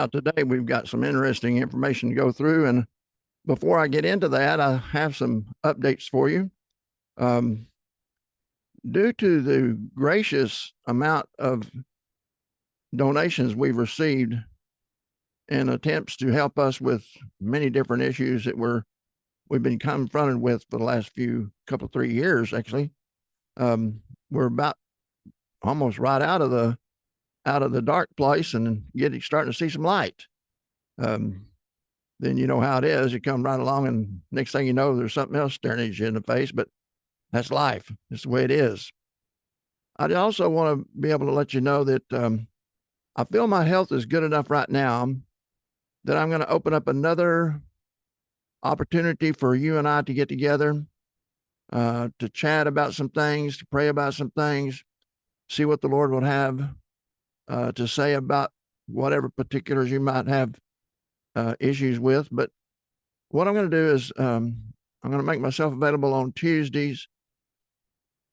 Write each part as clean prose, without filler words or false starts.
Today we've got some interesting information to go through, and before I get into that, I have some updates for you. Um, Due to the gracious amount of donations we've received in attempts to help us with many different issues that we've been confronted with for the last couple 3 years, actually, we're about almost right out of the dark place and starting to see some light. Um, then you know how it is. You come right along, and next thing you know, there's something else staring at you in the face. But that's life. It's the way it is. I also want to be able to let you know that I feel my health is good enough right now that I'm going to open up another opportunity for you and I to get together, to chat about some things, to pray about some things, see what the Lord would have to say about whatever particulars you might have issues with. But what I'm going to do is I'm going to make myself available on Tuesdays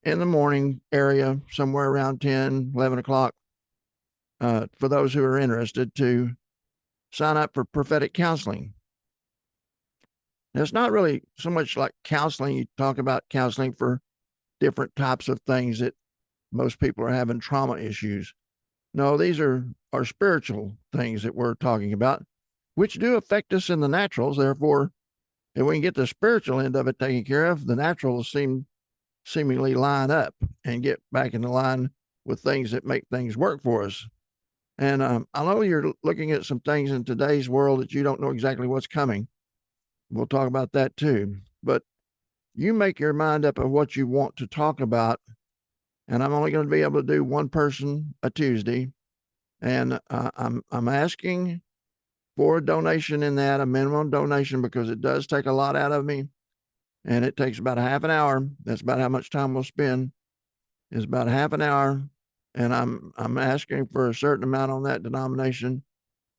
in the morning area, somewhere around 10, 11 o'clock, for those who are interested to sign up for prophetic counseling. Now, it's not really so much like counseling. You talk about counseling for different types of things that most people are having trauma issues. No, these are spiritual things that we're talking about, which do affect us in the naturals. Therefore, if we can get the spiritual end of it taken care of, the naturals seemingly line up and get back in the line with things that make things work for us. And I know you're looking at some things in today's world that you don't know exactly what's coming. We'll talk about that too. But you make your mind up of what you want to talk about. And I'm only going to be able to do one person a Tuesday. And I'm asking for a donation in that, a minimum donation, because it does take a lot out of me. And it takes about a half an hour. That's about how much time we'll spend. Is about half an hour. And I'm asking for a certain amount on that denomination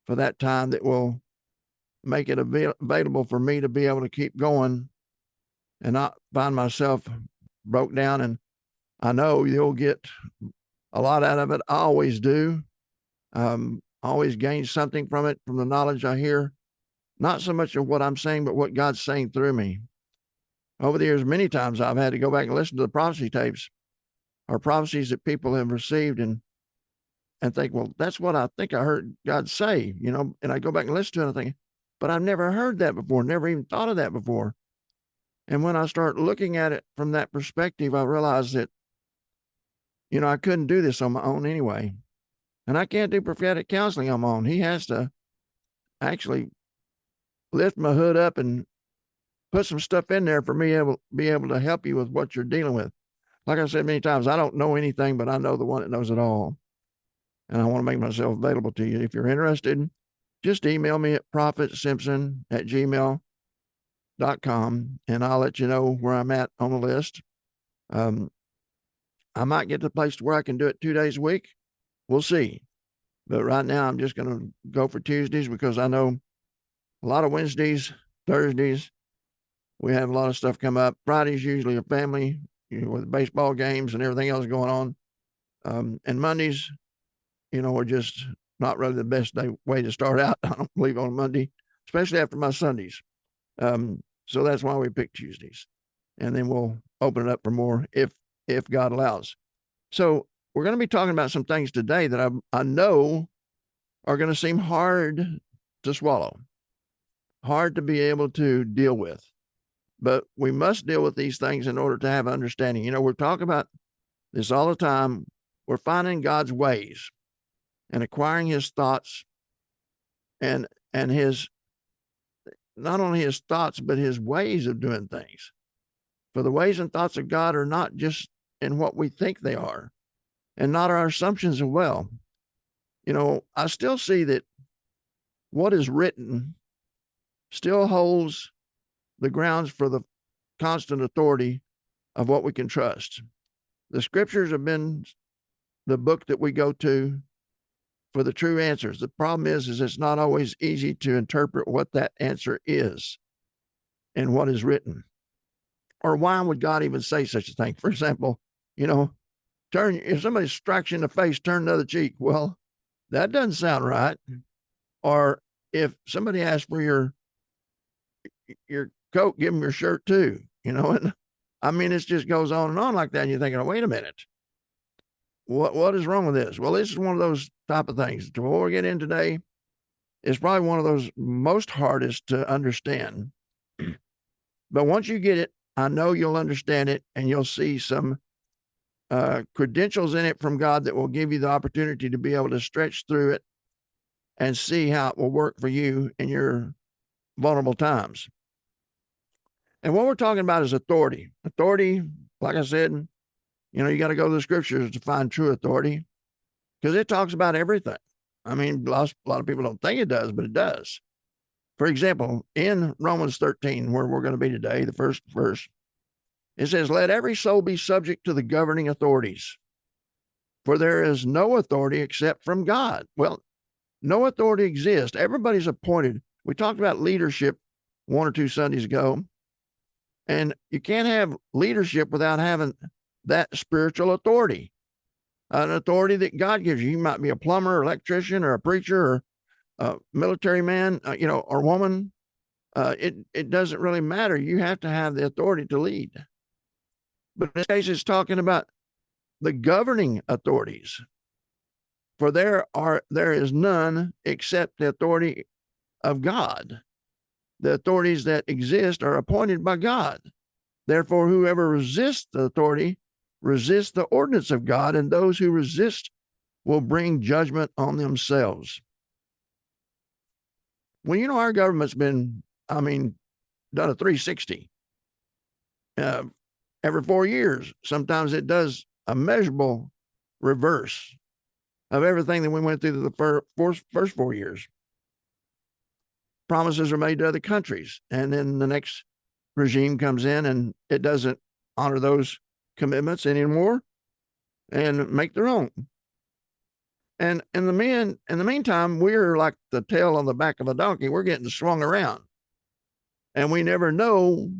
for that time that will make it available for me to be able to keep going and not find myself broke down. And I know you'll get a lot out of it. I always do. Always gain something from it, from the knowledge I hear. Not so much of what I'm saying, but what God's saying through me. Over the years, many times I've had to go back and listen to the prophecy tapes or prophecies that people have received and think, well, that's what I think I heard God say, and I go back and listen to it and I think, but I've never heard that before, never even thought of that before. And when I start looking at it from that perspective, I realize that, I couldn't do this on my own anyway. And I can't do prophetic counseling on my own. He has to actually lift my hood up and put some stuff in there for me to be able to help you with what you're dealing with. Like I said many times, I don't know anything, but I know the one that knows it all. And I want to make myself available to you. If you're interested, just email me at prophetsimpson@gmail.com and I'll let you know where I'm at on the list. I might get to the place where I can do it 2 days a week. We'll see. But right now, I'm just going to go for Tuesdays because I know a lot of Wednesdays, Thursdays, we have a lot of stuff come up. Fridays usually a family, with baseball games and everything else going on. And Mondays, are just not really the best way to start out. I don't believe on Monday, especially after my Sundays. So that's why we pick Tuesdays. And then we'll open it up for more if God allows. So we're going to be talking about some things today that I know are going to seem hard to swallow, hard to be able to deal with. But we must deal with these things in order to have understanding. We're talking about this all the time. We're finding God's ways and acquiring his thoughts and his, not only his thoughts, but his ways of doing things. For the ways and thoughts of God are not just in what we think they are and not our assumptions as well. I still see that what is written still holds the grounds for the constant authority of what we can trust. The scriptures have been the book that we go to for the true answers. The problem is it's not always easy to interpret what that answer is and what is written. Or why would God even say such a thing? For example, if somebody strikes you in the face, turn the other cheek. Well, that doesn't sound right. Or if somebody asks for your coat, give them your shirt too, you know. And I mean, it just goes on and on like that. And you're thinking, oh, wait a minute, what is wrong with this? Well, this is one of those type of things. Before we get in today, it's probably one of those most hardest to understand. But once you get it, I know you'll understand it, and you'll see some credentials in it from God that will give you the opportunity to be able to stretch through it and see how it will work for you in your vulnerable times. And what we're talking about is authority. Authority, like I said, you know, you got to go to the scriptures to find true authority because it talks about everything. I mean, a lot of people don't think it does, but it does. For example, in Romans 13, where we're going to be today, the first verse, it says, let every soul be subject to the governing authorities, for there is no authority except from God. Well, no authority exists. Everybody's appointed. We talked about leadership one or two Sundays ago, and you can't have leadership without having that spiritual authority, an authority that God gives you. You might be a plumber, or electrician, or a preacher, or a military man, you know, or woman. It doesn't really matter. You have to have the authority to lead. But in this case, it's talking about the governing authorities. For there is none except the authority of God. The authorities that exist are appointed by God. Therefore, whoever resists the authority resists the ordinance of God, and those who resist will bring judgment on themselves. Well, you know, our government's been, I mean, done a 360. Every 4 years, sometimes it does a measurable reverse of everything that we went through the first 4 years. Promises are made to other countries, and then the next regime comes in and it doesn't honor those commitments anymore and make their own. And in the meantime, we're like the tail on the back of a donkey. We're getting swung around, and we never know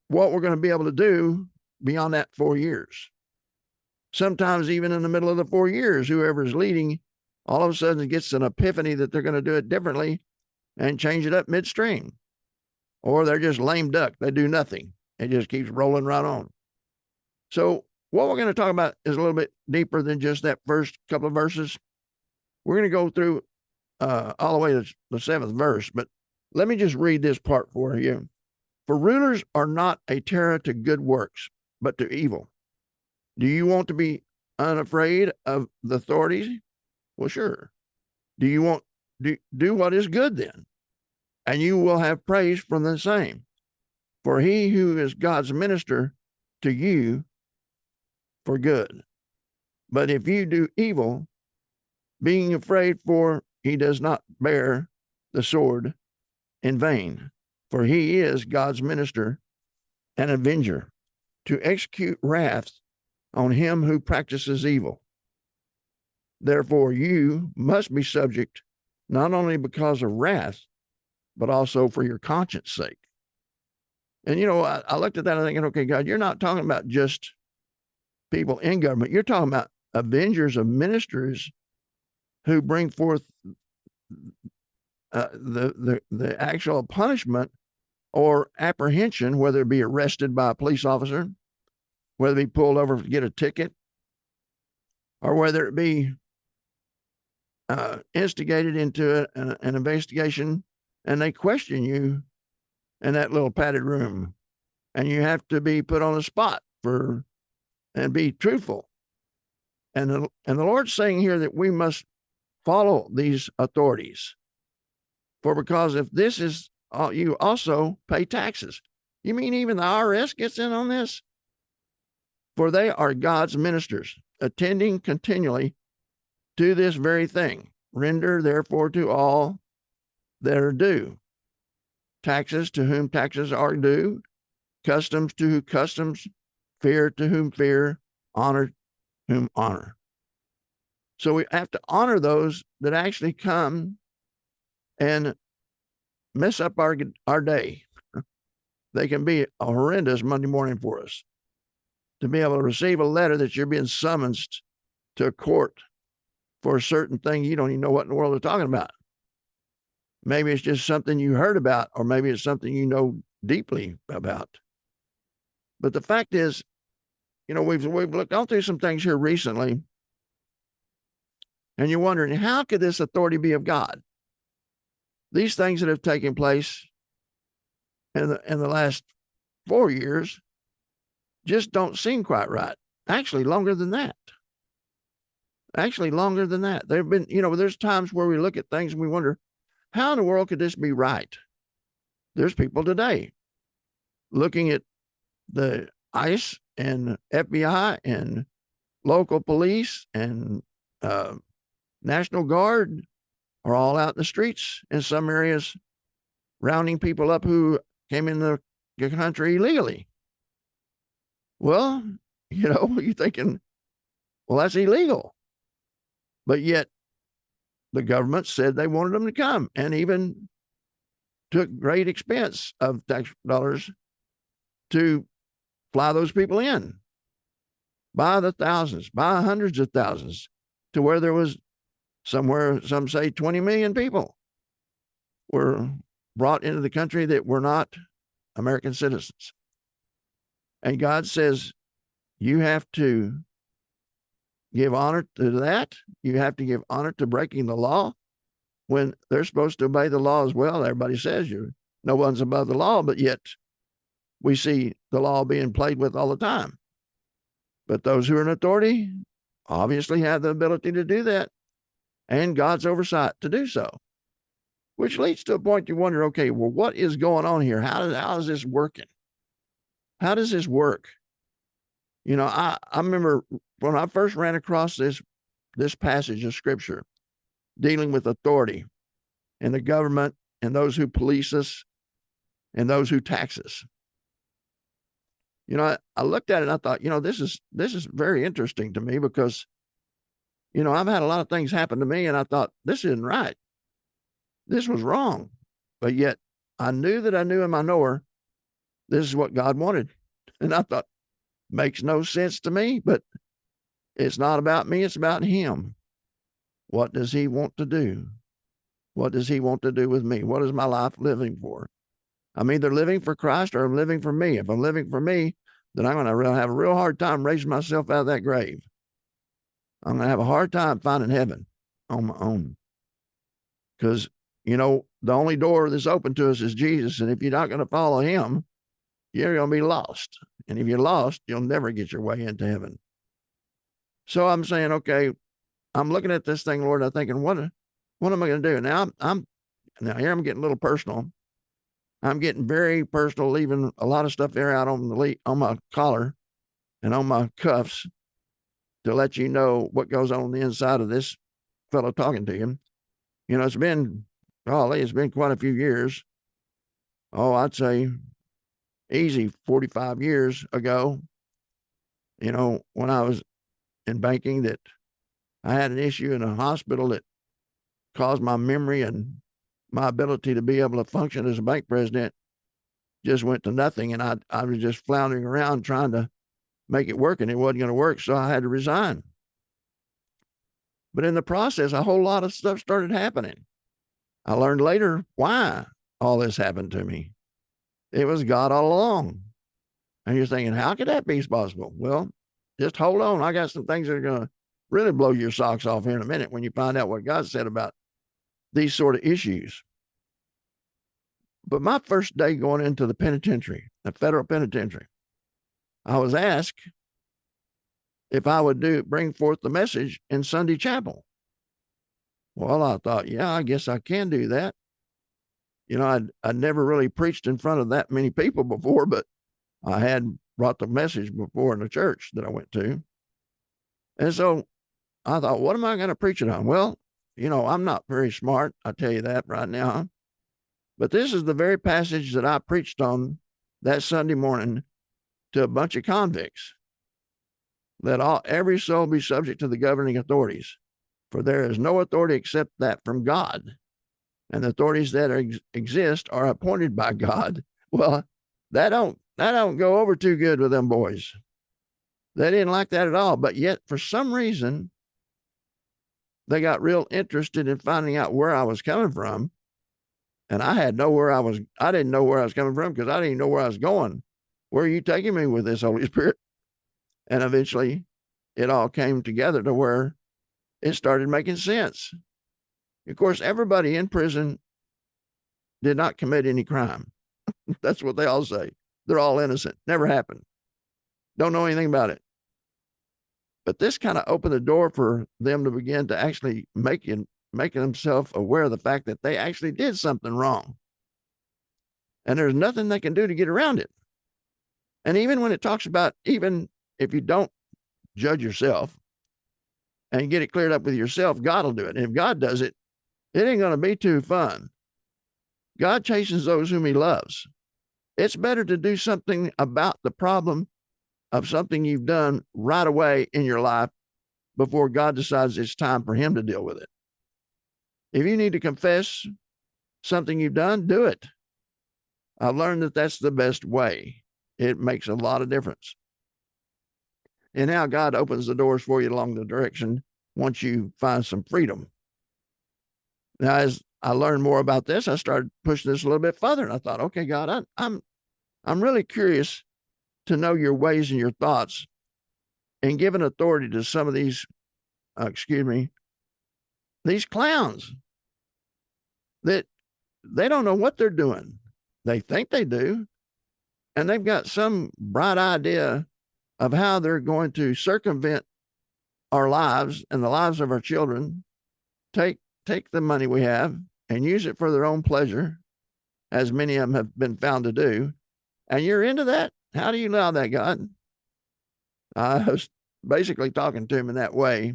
what we're going to be able to do beyond that 4 years. Sometimes even in the middle of the 4 years, whoever's leading all of a sudden gets an epiphany that they're going to do it differently and change it up midstream. Or they're just lame duck. They do nothing. It just keeps rolling right on. So what we're going to talk about is a little bit deeper than just that first couple of verses. We're going to go through all the way to the 7th verse, but let me just read this part for you. For rulers are not a terror to good works, but to evil. Do you want to be unafraid of the authorities? Well, sure. Do you want do what is good then? And you will have praise from the same. For he who is God's minister to you for good. But if you do evil, being afraid, for he does not bear the sword in vain, for he is God's minister and avenger to execute wrath on him who practices evil. Therefore, you must be subject not only because of wrath, but also for your conscience sake. And, you know, I looked at that and thinking, okay, God, you're not talking about just people in government. You're talking about avengers of ministers who bring forth the actual punishment or apprehension, whether it be arrested by a police officer, whether it be pulled over to get a ticket, or whether it be instigated into an investigation and they question you in that little padded room, and you have to be put on the spot and be truthful. And the Lord's saying here that we must follow these authorities. For because if this is you also pay taxes. You mean even the IRS gets in on this? For they are God's ministers, attending continually to this very thing. Render therefore to all that are due. Taxes to whom taxes are due, customs to whom customs, fear to whom fear, honor whom honor. So we have to honor those that actually come and mess up our day. They can be a horrendous Monday morning for us. To be able to receive a letter that you're being summoned to a court for a certain thing, you don't even know what in the world they're talking about. Maybe it's just something you heard about, or maybe it's something you know deeply about. But the fact is, we've gone through some things here recently, and you're wondering, how could this authority be of God? These things that have taken place in the last 4 years just don't seem quite right. Actually, longer than that. There've been, there's times where we look at things and we wonder, how in the world could this be right? There's people today looking at the ICE and FBI and local police and National Guard are all out in the streets in some areas, rounding people up who came in the country illegally. Well, you're thinking, well, that's illegal. But yet the government said they wanted them to come, and even took great expense of tax dollars to fly those people in by the thousands, by hundreds of thousands, to where there was somewhere, some say 20 million people were brought into the country that were not American citizens. And God says, you have to give honor to that. You have to give honor to breaking the law when they're supposed to obey the law as well. Everybody says no one's above the law, but yet we see the law being played with all the time. But those who are in authority obviously have the ability to do that, and God's oversight to do so. Which leads to a point you wonder, okay, well, what is going on here? How is this working? How does this work? I remember when I first ran across this passage of scripture dealing with authority and the government and those who police us and those who tax us. I looked at it and I thought, this is very interesting to me because, I've had a lot of things happen to me and I thought, this isn't right. This was wrong. But yet I knew that I knew in my knower, this is what God wanted. And I thought, makes no sense to me, but it's not about me. It's about him. What does he want to do? What does he want to do with me? What is my life living for? I'm either living for Christ or I'm living for me. If I'm living for me, then I'm going to have a real hard time raising myself out of that grave. I'm going to have a hard time finding heaven on my own. Because, the only door that's open to us is Jesus. And if you're not going to follow him, you're going to be lost. And if you're lost, you'll never get your way into heaven. So I'm saying, okay, I'm looking at this thing, Lord, I'm thinking, what am I going to do? Now here I'm getting a little personal. I'm getting very personal, leaving a lot of stuff there out on my collar and on my cuffs to let you know what goes on the inside of this fellow talking to you. It's been quite a few years. Oh, I'd say easy 45 years ago, when I was in banking, that I had an issue in a hospital that caused my memory and my ability to be able to function as a bank president just went to nothing. And I was just floundering around trying to make it work, and it wasn't going to work. So I had to resign. But in the process, a whole lot of stuff started happening. I learned later why all this happened to me. It was God all along. And you're thinking, how could that be possible? Well, just hold on. I got some things that are going to really blow your socks off here in a minute when you find out what God said about these sort of issues. But my first day going into the penitentiary, the federal penitentiary, I was asked if I would bring forth the message in Sunday chapel. Well, I thought, yeah, I guess I can do that. I'd never really preached in front of that many people before, but I had brought the message before in the church that I went to. And so I thought, what am I going to preach it on? Well, I'm not very smart. I tell you that right now. But this is the very passage that I preached on that Sunday morning to a bunch of convicts. Let every soul be subject to the governing authorities, for there is no authority except that from God. And the authorities that exist are appointed by God. Well, that don't go over too good with them boys. They didn't like that at all. But yet, for some reason, they got real interested in finding out where I was coming from. And I didn't know where I was coming from because I didn't even know where I was going. Where are you taking me with this, Holy Spirit? And eventually it all came together to where it started making sense. Of course, everybody in prison did not commit any crime. That's what they all say. They're all innocent. Never happened. Don't know anything about it. But this kind of opened the door for them to begin to actually making themselves aware of the fact that they actually did something wrong. And there's nothing they can do to get around it. And even when it talks about, even if you don't judge yourself and get it cleared up with yourself, God will do it. And if God does it, it ain't going to be too fun. God chastens those whom he loves. It's better to do something about the problem of something you've done right away in your life before God decides it's time for him to deal with it. If you need to confess something you've done, do it. I've learned that that's the best way. It makes a lot of difference. And now God opens the doors for you along the direction once you find some freedom. Now, as I learned more about this, I started pushing this a little bit further. And I thought, okay, God, I'm really curious to know your ways and your thoughts, and giving authority to some of these, these clowns that they don't know what they're doing. They think they do, and they've got some bright idea of how they're going to circumvent our lives and the lives of our children, take the money we have and use it for their own pleasure, as many of them have been found to do. And you're into that? How do you allow that, God? I was basically talking to him in that way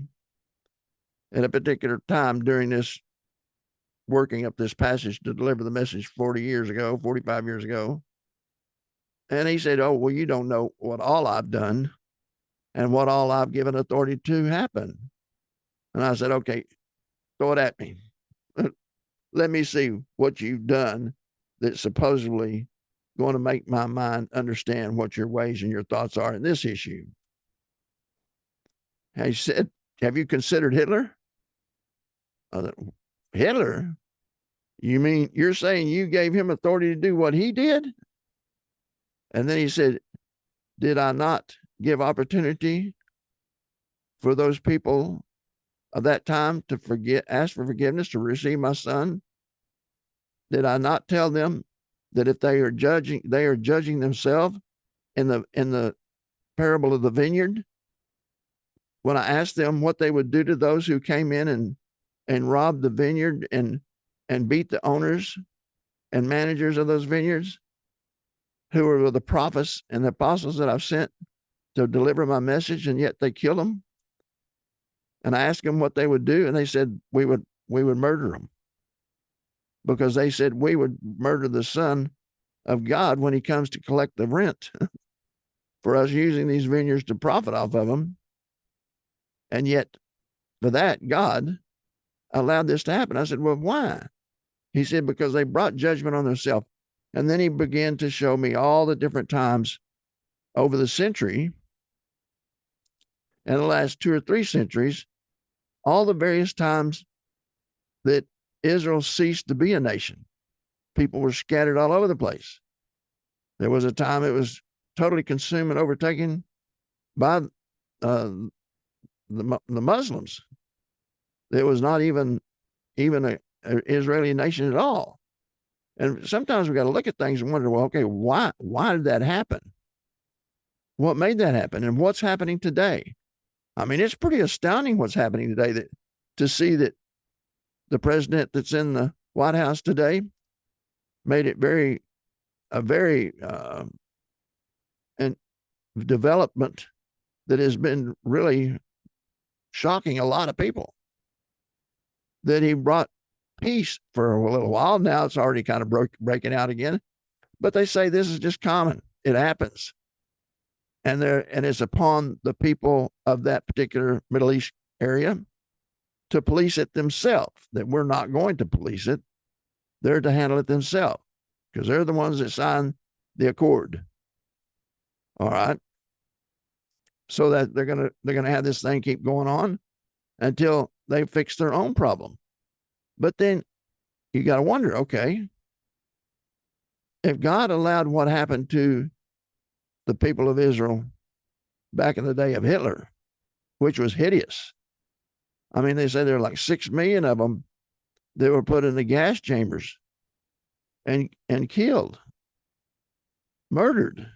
at a particular time during this working up this passage to deliver the message 45 years ago. And he said, oh, well, you don't know what all I've done and what all I've given authority to happen. And I said, okay, throw it at me. Let me see what you've done that's supposedly going to make my mind understand what your ways and your thoughts are in this issue. And he said, have you considered Hitler? Hitler? You mean you're saying you gave him authority to do what he did? And then he said, did I not give opportunity for those people of that time to ask for forgiveness, to receive my son? Did I not tell them that if they are judging themselves in the parable of the vineyard? When I asked them what they would do to those who came in and robbed the vineyard and beat the owners and managers of those vineyards, who were the prophets and the apostles that I've sent to deliver my message, and yet they killed them. And I asked them what they would do, and they said we would murder them, because they said we would murder the Son of God when he comes to collect the rent for us using these vineyards to profit off of them. And yet for that, God allowed this to happen. I said, well, why? He said, because they brought judgment on themselves. And then he began to show me all the different times over the century, and the last 2 or 3 centuries, all the various times that Israel ceased to be a nation. People were scattered all over the place. There was a time it was totally consumed and overtaken by the Muslims. There was not even an Israeli nation at all. And sometimes we got to look at things and wonder, well, okay, why did that happen? What made that happen? And what's happening today? I mean, it's pretty astounding what's happening today, to see that the president that's in the White House today made it a very development that has been really shocking a lot of people. That he brought peace for a little while. Now it's already kind of breaking out again. But they say this is just common. It happens. And it's upon the people of that particular Middle East area to police it themselves, that we're not going to police it. They're to handle it themselves, because they're the ones that signed the accord. All right. So that they're gonna have this thing keep going on until they fix their own problem. But then you got to wonder, okay, if God allowed what happened to the people of Israel back in the day of Hitler, which was hideous. I mean, they say there were like 6 million of them that were put in the gas chambers and killed, murdered.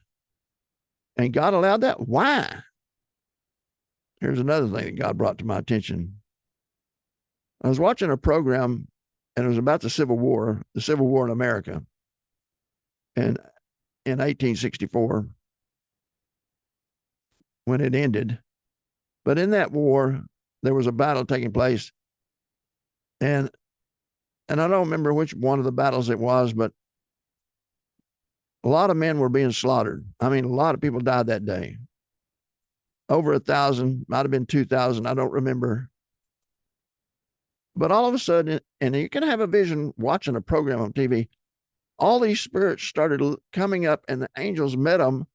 And God allowed that. Why? Here's another thing that God brought to my attention. I was watching a program, and it was about the Civil War in America, and in 1864 when it ended. But in that war, there was a battle taking place, and I don't remember which one of the battles it was, but a lot of men were being slaughtered. I mean, a lot of people died that day. Over 1,000, might have been 2,000. I don't remember. But all of a sudden, and you can have a vision watching a program on TV, all these spirits started coming up, and the angels met them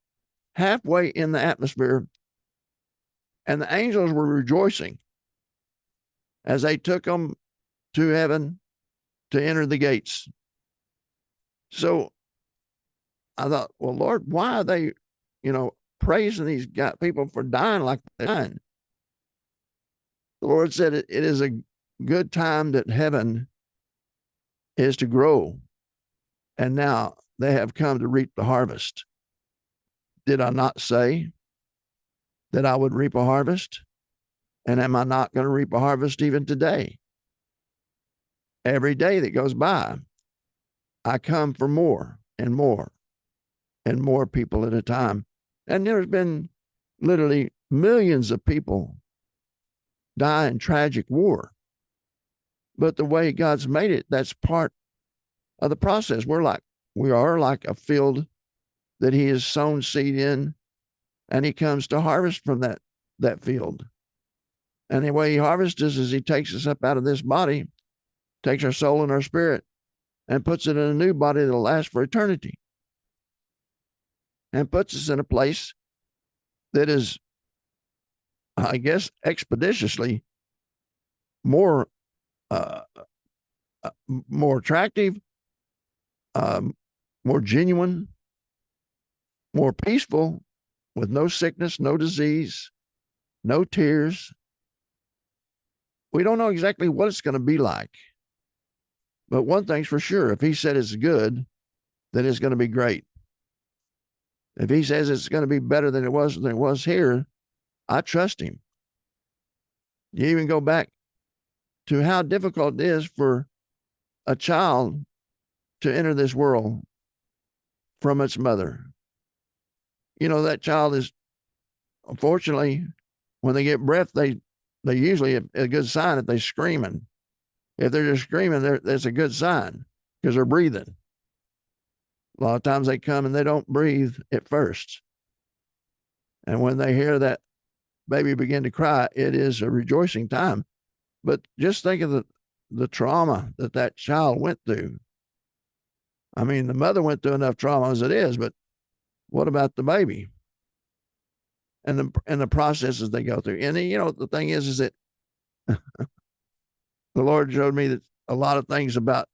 halfway in the atmosphere. And the angels were rejoicing as they took them to heaven to enter the gates. So I thought, well, Lord, why are they, praising these people for dying like they're dying? The Lord said it is a good time that heaven is to grow. And now they have come to reap the harvest. Did I not say that I would reap a harvest? And am I not going to reap a harvest even today? Every day that goes by, I come for more and more and more people at a time. And there's been literally millions of people die in tragic war. But the way God's made it, that's part of the process. We are like a field that He has sown seed in, and He comes to harvest from that field. And the way He harvests us is He takes us up out of this body, takes our soul and our spirit, and puts it in a new body that'll last for eternity, and puts us in a place that is, I guess, expeditiously more more attractive, more genuine, more peaceful, with no sickness, no disease, no tears. We don't know exactly what it's going to be like. But one thing's for sure, if He said it's good, then it's going to be great. If He says it's going to be better than it was here, I trust Him. You even go back to how difficult it is for a child to enter this world from its mother. That child is, unfortunately, when they get breath, they usually, a good sign if they're screaming. If they're just screaming, that's a good sign because they're breathing. A lot of times they come and they don't breathe at first. And when they hear that baby begin to cry, it is a rejoicing time. But just think of the trauma that child went through. I mean, the mother went through enough trauma as it is, but what about the baby? And the processes they go through. And the thing is that the Lord showed me that a lot of things about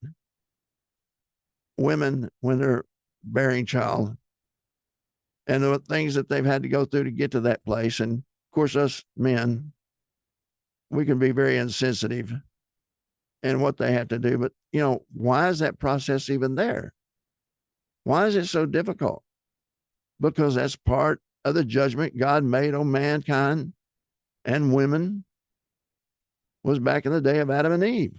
women when they're bearing child, and the things that they've had to go through to get to that place. And of course, us men, we can be very insensitive in what they have to do. But, why is that process even there? Why is it so difficult? Because that's part of the judgment God made on mankind and women was back in the day of Adam and Eve.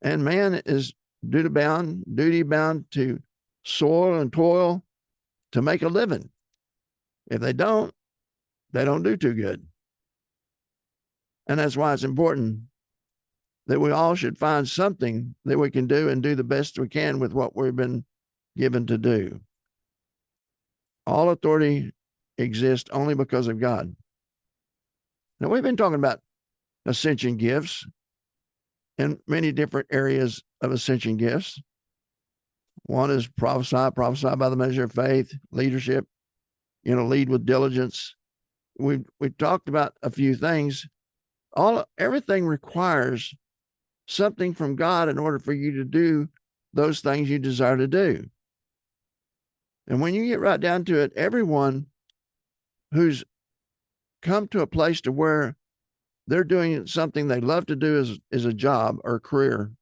And man is duty bound to soil and toil to make a living. If they don't do too good. And that's why it's important that we all should find something that we can do and do the best we can with what we've been given to do. All authority exists only because of God. Now, we've been talking about ascension gifts and many different areas of ascension gifts. One is prophesy by the measure of faith, leadership, lead with diligence. We've talked about a few things. Everything requires something from God in order for you to do those things you desire to do. And when you get right down to it, everyone who's come to a place to where they're doing something they love to do as a job or a career,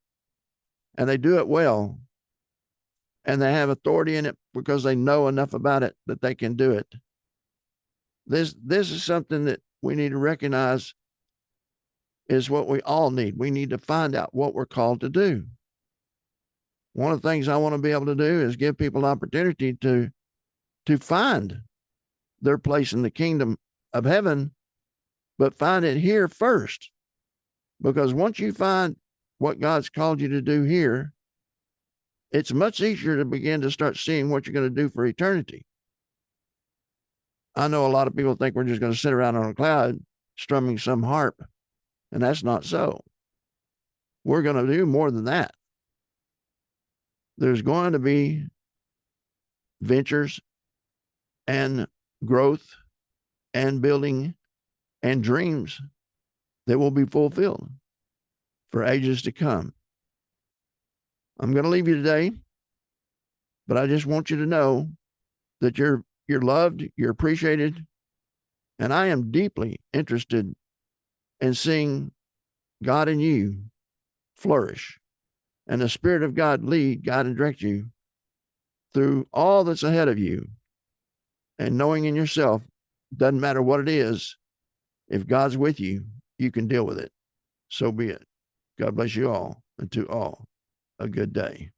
and they do it well, and they have authority in it because they know enough about it that they can do it. This is something that we need to recognize is what we all need. We need to find out what we're called to do. One of the things I want to be able to do is give people an opportunity to find their place in the kingdom of heaven, but find it here first. Because once you find what God's called you to do here, it's much easier to begin to start seeing what you're going to do for eternity. I know a lot of people think we're just going to sit around on a cloud strumming some harp, and that's not so. We're going to do more than that. There's going to be ventures and growth and building and dreams that will be fulfilled for ages to come. I'm going to leave you today, but I just want you to know that you're loved, you're appreciated, and I am deeply interested in seeing God in you flourish and the Spirit of God lead, guide, and direct you through all that's ahead of you. And knowing in yourself, doesn't matter what it is, if God's with you, you can deal with it. So be it. God bless you all, and to all, a good day.